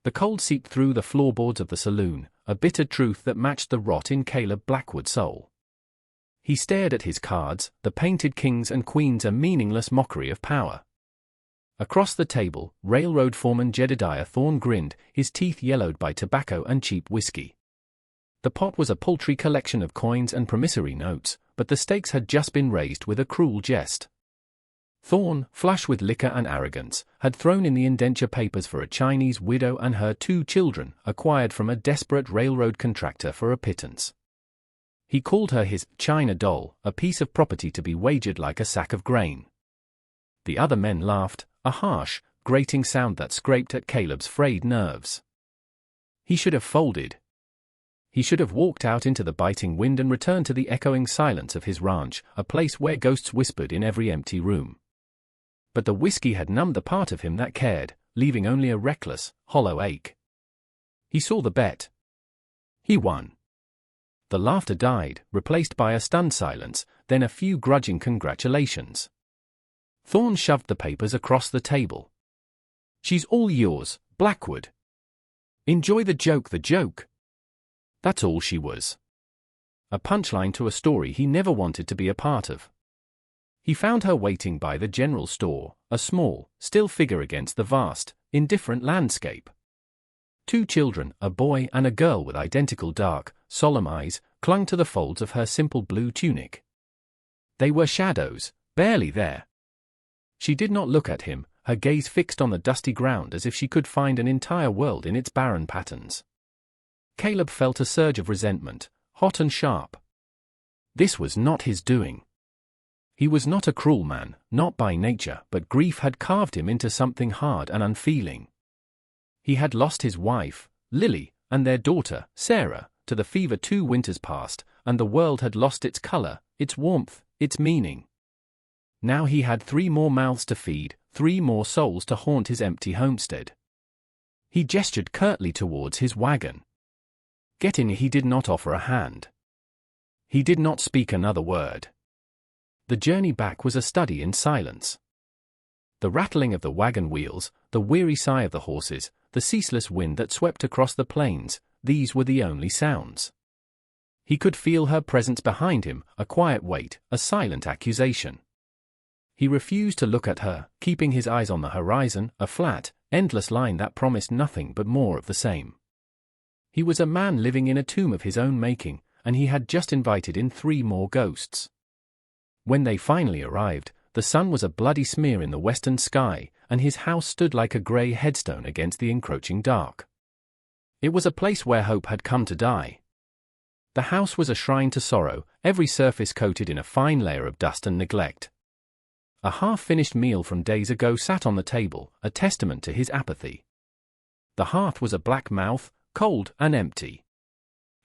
The cold seeped through the floorboards of the saloon, a bitter truth that matched the rot in Caleb Blackwood's soul. He stared at his cards, the painted kings and queens, a meaningless mockery of power. Across the table, railroad foreman Jedediah Thorne grinned, his teeth yellowed by tobacco and cheap whiskey. The pot was a paltry collection of coins and promissory notes, but the stakes had just been raised with a cruel jest. Thorne, flush with liquor and arrogance, had thrown in the indenture papers for a Chinese widow and her 2 children, acquired from a desperate railroad contractor for a pittance. He called her his China doll, a piece of property to be wagered like a sack of grain. The other men laughed, a harsh, grating sound that scraped at Caleb's frayed nerves. He should have folded. He should have walked out into the biting wind and returned to the echoing silence of his ranch, a place where ghosts whispered in every empty room. But the whiskey had numbed the part of him that cared, leaving only a reckless, hollow ache. He saw the bet. He won. The laughter died, replaced by a stunned silence, then a few grudging congratulations. Thorne shoved the papers across the table. "She's all yours, Blackwood. Enjoy the joke, the joke. That's all she was." A punchline to a story he never wanted to be a part of. He found her waiting by the general store, a small, still figure against the vast, indifferent landscape. 2 children, a boy and a girl with identical dark, solemn eyes, clung to the folds of her simple blue tunic. They were shadows, barely there. She did not look at him, her gaze fixed on the dusty ground as if she could find an entire world in its barren patterns. Caleb felt a surge of resentment, hot and sharp. This was not his doing. He was not a cruel man, not by nature, but grief had carved him into something hard and unfeeling. He had lost his wife, Lily, and their daughter, Sarah, to the fever 2 winters past, and the world had lost its color, its warmth, its meaning. Now he had 3 more mouths to feed, 3 more souls to haunt his empty homestead. He gestured curtly towards his wagon. "Get in." He did not offer a hand. He did not speak another word. The journey back was a study in silence. The rattling of the wagon wheels, the weary sigh of the horses, the ceaseless wind that swept across the plains, these were the only sounds. He could feel her presence behind him, a quiet weight, a silent accusation. He refused to look at her, keeping his eyes on the horizon, a flat, endless line that promised nothing but more of the same. He was a man living in a tomb of his own making, and he had just invited in 3 more ghosts. When they finally arrived, the sun was a bloody smear in the western sky, and his house stood like a grey headstone against the encroaching dark. It was a place where hope had come to die. The house was a shrine to sorrow, every surface coated in a fine layer of dust and neglect. A half-finished meal from days ago sat on the table, a testament to his apathy. The hearth was a black mouth, cold and empty.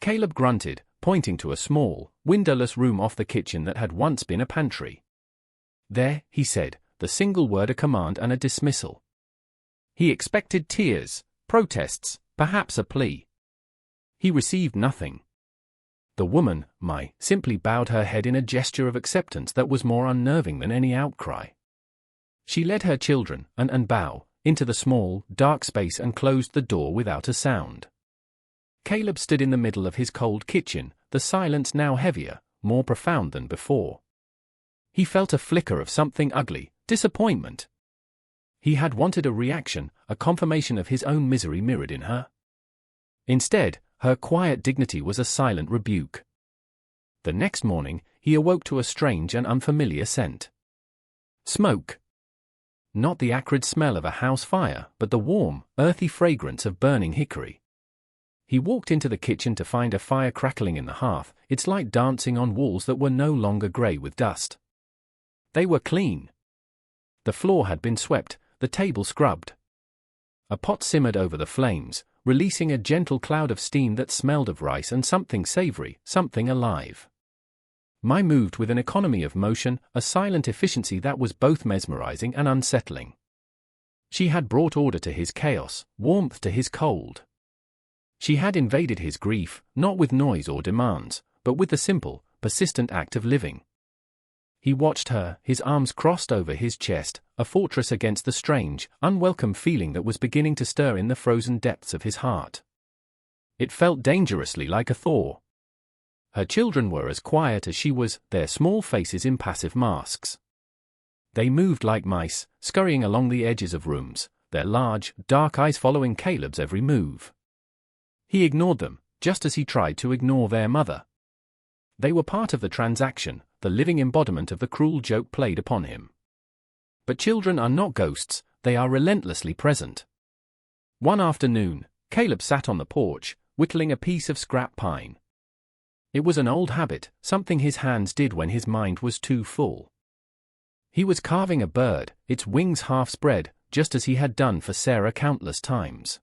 Caleb grunted, pointing to a small, windowless room off the kitchen that had once been a pantry. "There," he said, the single word a command and a dismissal. He expected tears, protests, perhaps a plea. He received nothing. The woman, simply bowed her head in a gesture of acceptance that was more unnerving than any outcry. She led her children, and Bao, into the small, dark space and closed the door without a sound. Caleb stood in the middle of his cold kitchen, the silence now heavier, more profound than before. He felt a flicker of something ugly, disappointment. He had wanted a reaction, a confirmation of his own misery mirrored in her. Instead, her quiet dignity was a silent rebuke. The next morning, he awoke to a strange and unfamiliar scent. Smoke. Not the acrid smell of a house fire, but the warm, earthy fragrance of burning hickory. He walked into the kitchen to find a fire crackling in the hearth, its light dancing on walls that were no longer grey with dust. They were clean. The floor had been swept, the table scrubbed. A pot simmered over the flames, releasing a gentle cloud of steam that smelled of rice and something savory, something alive. Mai moved with an economy of motion, a silent efficiency that was both mesmerizing and unsettling. She had brought order to his chaos, warmth to his cold. She had invaded his grief, not with noise or demands, but with the simple, persistent act of living. He watched her, his arms crossed over his chest, a fortress against the strange, unwelcome feeling that was beginning to stir in the frozen depths of his heart. It felt dangerously like a thaw. Her children were as quiet as she was, their small faces impassive masks. They moved like mice, scurrying along the edges of rooms, their large, dark eyes following Caleb's every move. He ignored them, just as he tried to ignore their mother. They were part of the transaction, the living embodiment of the cruel joke played upon him. But children are not ghosts, they are relentlessly present. One afternoon, Caleb sat on the porch, whittling a piece of scrap pine. It was an old habit, something his hands did when his mind was too full. He was carving a bird, its wings half spread, just as he had done for Sarah countless times.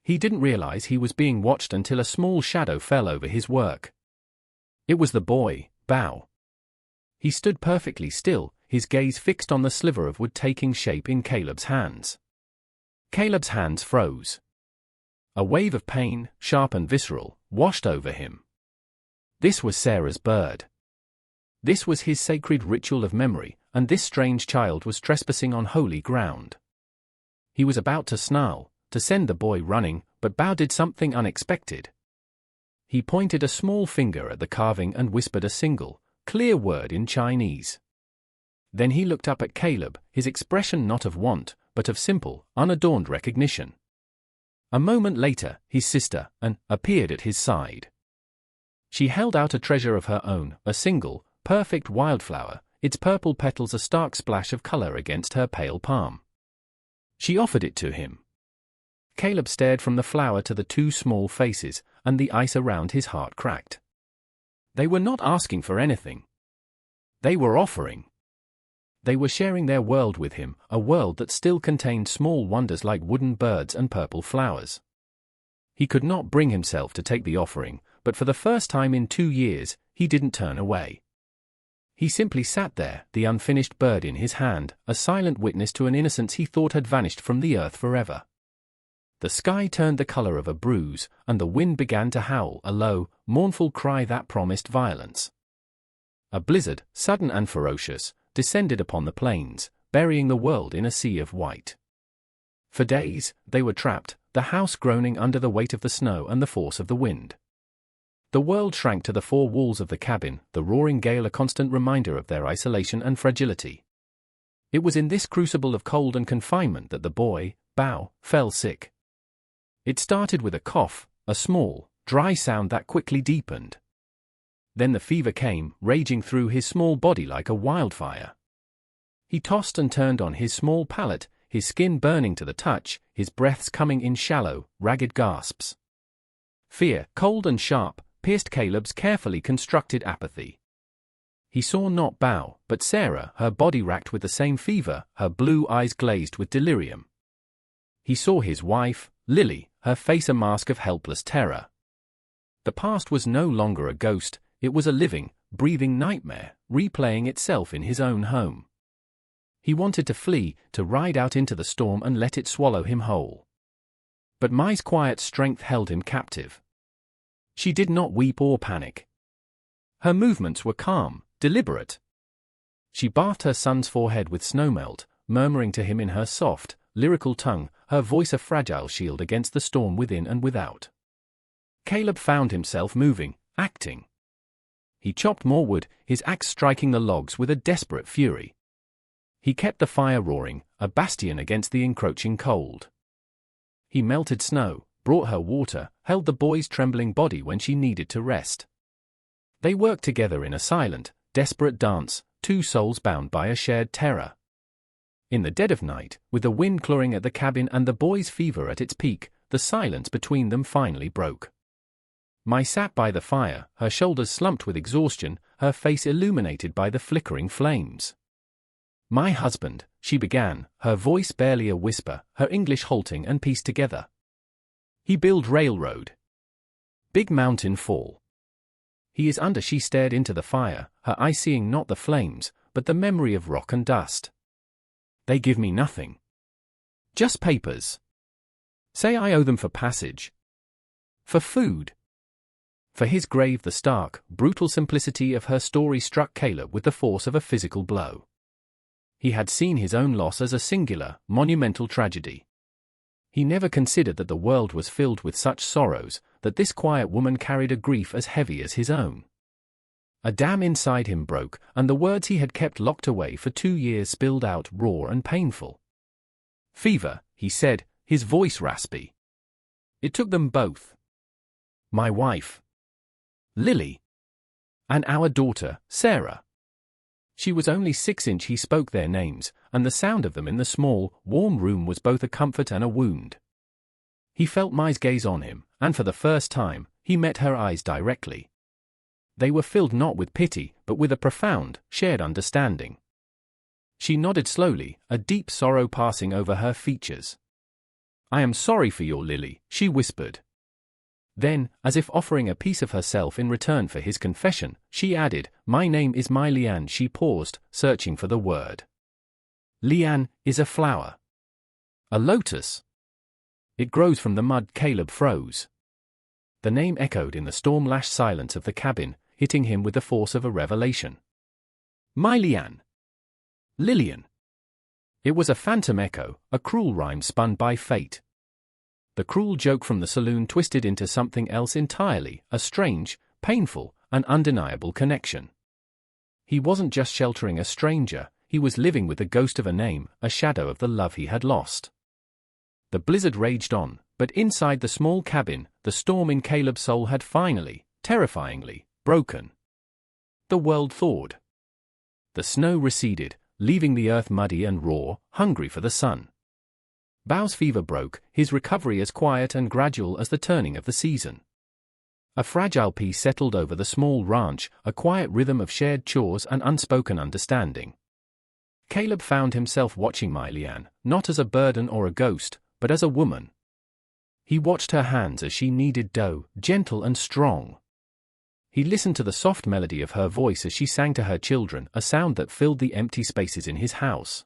He didn't realize he was being watched until a small shadow fell over his work. It was the boy, Bao. He stood perfectly still, his gaze fixed on the sliver of wood taking shape in Caleb's hands. Caleb's hands froze. A wave of pain, sharp and visceral, washed over him. This was Sarah's bird. This was his sacred ritual of memory, and this strange child was trespassing on holy ground. He was about to snarl, to send the boy running, but Bao did something unexpected. He pointed a small finger at the carving and whispered a single, clear word in Chinese. Then he looked up at Caleb, his expression not of want, but of simple, unadorned recognition. A moment later, his sister, Anne, appeared at his side. She held out a treasure of her own, a single, perfect wildflower, its purple petals a stark splash of color against her pale palm. She offered it to him. Caleb stared from the flower to the two small faces, and the ice around his heart cracked. They were not asking for anything. They were offering. They were sharing their world with him, a world that still contained small wonders like wooden birds and purple flowers. He could not bring himself to take the offering, but for the first time in 2 years, he didn't turn away. He simply sat there, the unfinished bird in his hand, a silent witness to an innocence he thought had vanished from the earth forever. The sky turned the color of a bruise, and the wind began to howl, a low, mournful cry that promised violence. A blizzard, sudden and ferocious, descended upon the plains, burying the world in a sea of white. For days, they were trapped, the house groaning under the weight of the snow and the force of the wind. The world shrank to the 4 walls of the cabin, the roaring gale a constant reminder of their isolation and fragility. It was in this crucible of cold and confinement that the boy, Bao, fell sick. It started with a cough, a small, dry sound that quickly deepened. Then the fever came, raging through his small body like a wildfire. He tossed and turned on his small pallet, his skin burning to the touch, his breaths coming in shallow, ragged gasps. Fear, cold and sharp, pierced Caleb's carefully constructed apathy. He saw not Bao, but Sarah, her body racked with the same fever, her blue eyes glazed with delirium. He saw his wife, Lily, her face a mask of helpless terror. The past was no longer a ghost, it was a living, breathing nightmare, replaying itself in his own home. He wanted to flee, to ride out into the storm and let it swallow him whole. But Mai's quiet strength held him captive. She did not weep or panic. Her movements were calm, deliberate. She bathed her son's forehead with snowmelt, murmuring to him in her soft, lyrical tongue, her voice a fragile shield against the storm within and without. Caleb found himself moving, acting. He chopped more wood, his axe striking the logs with a desperate fury. He kept the fire roaring, a bastion against the encroaching cold. He melted snow, brought her water, held the boy's trembling body when she needed to rest. They worked together in a silent, desperate dance, 2 souls bound by a shared terror. In the dead of night, with the wind clawing at the cabin and the boy's fever at its peak, the silence between them finally broke. Mai sat by the fire, her shoulders slumped with exhaustion, her face illuminated by the flickering flames. "My husband," she began, her voice barely a whisper, her English halting and pieced together. "He build railroad. Big mountain fall. He is under." She stared into the fire, her eyes seeing not the flames, but the memory of rock and dust. "They give me nothing. Just papers. Say I owe them for passage. For food. For his grave, the stark, brutal simplicity of her story struck Caleb with the force of a physical blow. He had seen his own loss as a singular, monumental tragedy. He never considered that the world was filled with such sorrows, that this quiet woman carried a grief as heavy as his own. A dam inside him broke, and the words he had kept locked away for 2 years spilled out raw and painful. "Fever," he said, his voice raspy. "It took them both. My wife, Lily, and our daughter, Sarah." She was only 6 he spoke their names, and the sound of them in the small, warm room was both a comfort and a wound. He felt Mai's gaze on him, and for the first time, he met her eyes directly. They were filled not with pity, but with a profound, shared understanding. She nodded slowly, a deep sorrow passing over her features. "I am sorry for your Lily," she whispered. Then, as if offering a piece of herself in return for his confession, she added, "My name is Mai Lian." She paused, searching for the word. "Lian is a flower. A lotus. It grows from the mud." Caleb froze. The name echoed in the storm-lashed silence of the cabin, hitting him with the force of a revelation. Mai Lian. Lillian. It was a phantom echo, a cruel rhyme spun by fate. The cruel joke from the saloon twisted into something else entirely, a strange, painful, and undeniable connection. He wasn't just sheltering a stranger, he was living with the ghost of a name, a shadow of the love he had lost. The blizzard raged on, but inside the small cabin, the storm in Caleb's soul had finally, terrifyingly, broken. The world thawed. The snow receded, leaving the earth muddy and raw, hungry for the sun. Bao's fever broke, his recovery as quiet and gradual as the turning of the season. A fragile peace settled over the small ranch, a quiet rhythm of shared chores and unspoken understanding. Caleb found himself watching Mai Lian, not as a burden or a ghost, but as a woman. He watched her hands as she kneaded dough, gentle and strong. He listened to the soft melody of her voice as she sang to her children, a sound that filled the empty spaces in his house.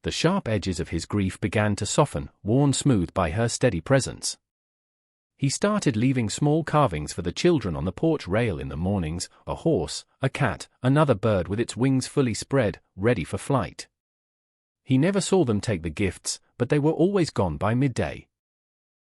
The sharp edges of his grief began to soften, worn smooth by her steady presence. He started leaving small carvings for the children on the porch rail in the mornings, a horse, a cat, another bird with its wings fully spread, ready for flight. He never saw them take the gifts, but they were always gone by midday.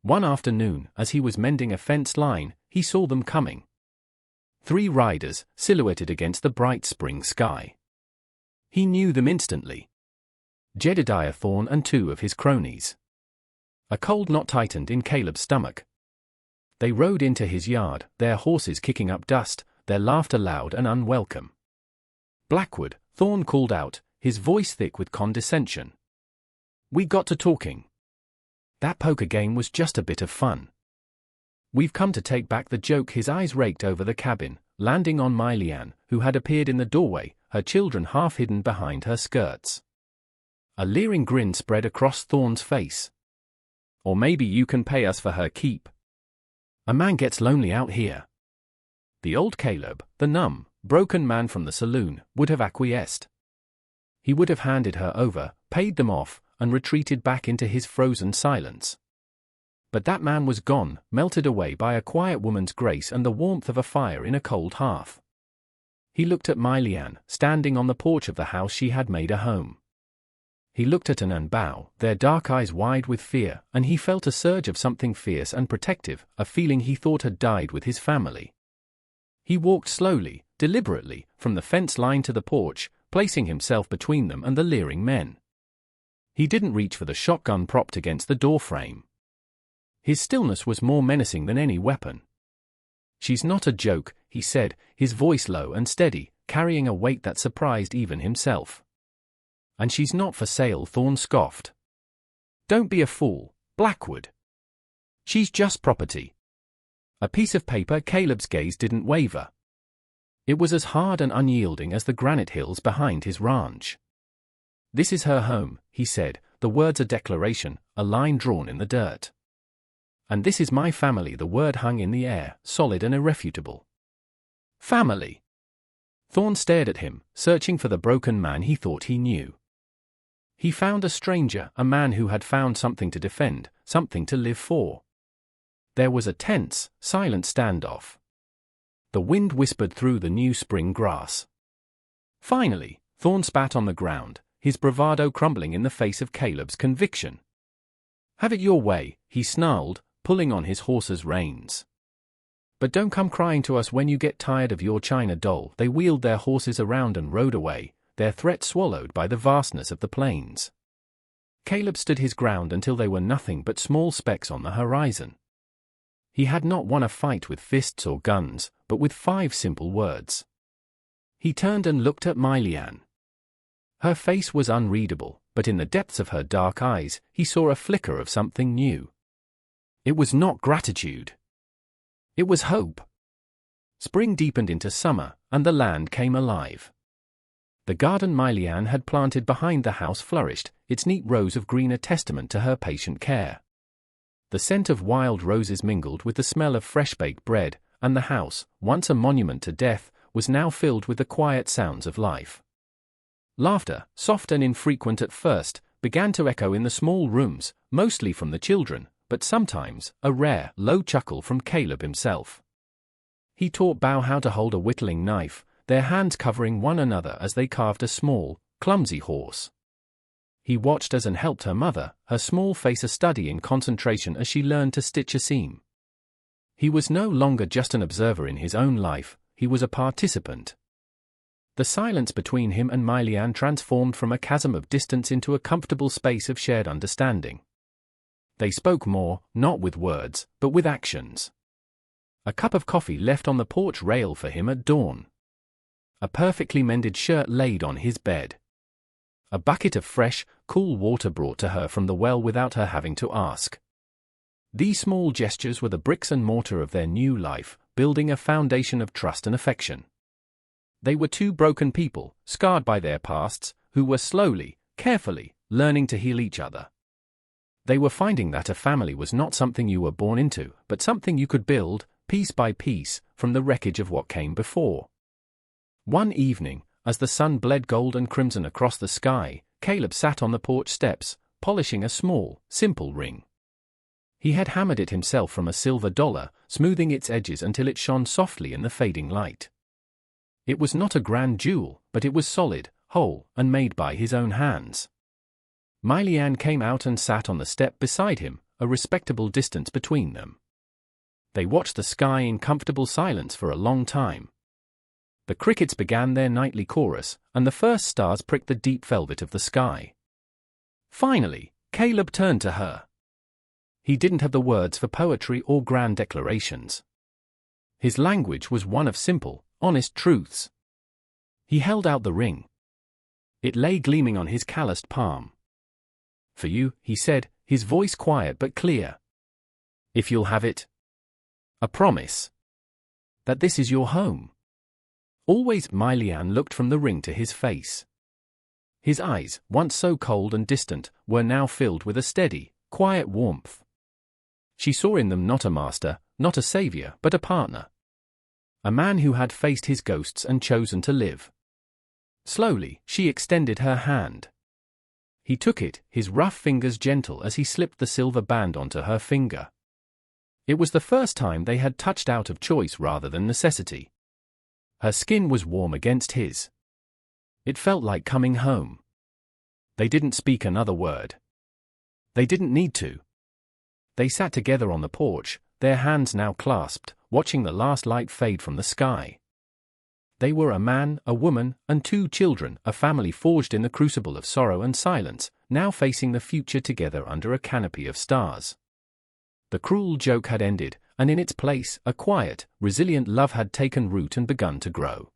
One afternoon, as he was mending a fence line, he saw them coming. 3 riders, silhouetted against the bright spring sky. He knew them instantly. Jedediah Thorne and 2 of his cronies. A cold knot tightened in Caleb's stomach. They rode into his yard, their horses kicking up dust, their laughter loud and unwelcome. "Blackwood," Thorne called out, his voice thick with condescension. "We got to talking. That poker game was just a bit of fun. We've come to take back the joke." His eyes raked over the cabin, landing on Mai Lian, who had appeared in the doorway, her children half hidden behind her skirts. A leering grin spread across Thorne's face. "Or maybe you can pay us for her keep. A man gets lonely out here." The old Caleb, the numb, broken man from the saloon, would have acquiesced. He would have handed her over, paid them off, and retreated back into his frozen silence. But that man was gone, melted away by a quiet woman's grace and the warmth of a fire in a cold hearth. He looked at Mai Lian, standing on the porch of the house she had made a home. He looked at An and Bao, their dark eyes wide with fear, and he felt a surge of something fierce and protective, a feeling he thought had died with his family. He walked slowly, deliberately, from the fence line to the porch, placing himself between them and the leering men. He didn't reach for the shotgun propped against the doorframe. His stillness was more menacing than any weapon. "She's not a joke," he said, his voice low and steady, carrying a weight that surprised even himself. "And she's not for sale," Thorne scoffed. "Don't be a fool, Blackwood. She's just property." A piece of paper. Caleb's gaze didn't waver. It was as hard and unyielding as the granite hills behind his ranch. "This is her home," he said, the words a declaration, a line drawn in the dirt. "And this is my family." The word hung in the air, solid and irrefutable. "Family." Thorne stared at him, searching for the broken man he thought he knew. He found a stranger, a man who had found something to defend, something to live for. There was a tense, silent standoff. The wind whispered through the new spring grass. Finally, Thorn spat on the ground, his bravado crumbling in the face of Caleb's conviction. "Have it your way," he snarled, pulling on his horse's reins. "But don't come crying to us when you get tired of your china doll." They wheeled their horses around and rode away, their threat swallowed by the vastness of the plains. Caleb stood his ground until they were nothing but small specks on the horizon. He had not won a fight with fists or guns, but with 5 simple words. He turned and looked at Mylian. Her face was unreadable, but in the depths of her dark eyes, he saw a flicker of something new. It was not gratitude. It was hope. Spring deepened into summer, and the land came alive. The garden Mylian had planted behind the house flourished, its neat rows of green a testament to her patient care. The scent of wild roses mingled with the smell of fresh-baked bread, and the house, once a monument to death, was now filled with the quiet sounds of life. Laughter, soft and infrequent at first, began to echo in the small rooms, mostly from the children, but sometimes a rare, low chuckle from Caleb himself. He taught Bao how to hold a whittling knife, their hands covering one another as they carved a small, clumsy horse. He watched as and helped her mother, her small face a study in concentration as she learned to stitch a seam. He was no longer just an observer in his own life, he was a participant. The silence between him and Mylian transformed from a chasm of distance into a comfortable space of shared understanding. They spoke more, not with words, but with actions. A cup of coffee left on the porch rail for him at dawn. A perfectly mended shirt laid on his bed. A bucket of fresh, cool water brought to her from the well without her having to ask. These small gestures were the bricks and mortar of their new life, building a foundation of trust and affection. They were 2 broken people, scarred by their pasts, who were slowly, carefully, learning to heal each other. They were finding that a family was not something you were born into, but something you could build, piece by piece, from the wreckage of what came before. One evening, as the sun bled gold and crimson across the sky, Caleb sat on the porch steps, polishing a small, simple ring. He had hammered it himself from a silver dollar, smoothing its edges until it shone softly in the fading light. It was not a grand jewel, but it was solid, whole, and made by his own hands. Mylian came out and sat on the step beside him, a respectable distance between them. They watched the sky in comfortable silence for a long time. The crickets began their nightly chorus, and the first stars pricked the deep velvet of the sky. Finally, Caleb turned to her. He didn't have the words for poetry or grand declarations. His language was one of simple, honest truths. He held out the ring. It lay gleaming on his calloused palm. "For you," he said, his voice quiet but clear. "If you'll have it. A promise. That this is your home." Always. Mylian looked from the ring to his face. His eyes, once so cold and distant, were now filled with a steady, quiet warmth. She saw in them not a master, not a savior, but a partner. A man who had faced his ghosts and chosen to live. Slowly, she extended her hand. He took it, his rough fingers gentle as he slipped the silver band onto her finger. It was the first time they had touched out of choice rather than necessity. Her skin was warm against his. It felt like coming home. They didn't speak another word. They didn't need to. They sat together on the porch, their hands now clasped, watching the last light fade from the sky. They were a man, a woman, and 2 children, a family forged in the crucible of sorrow and silence, now facing the future together under a canopy of stars. The cruel joke had ended, and in its place, a quiet, resilient love had taken root and begun to grow.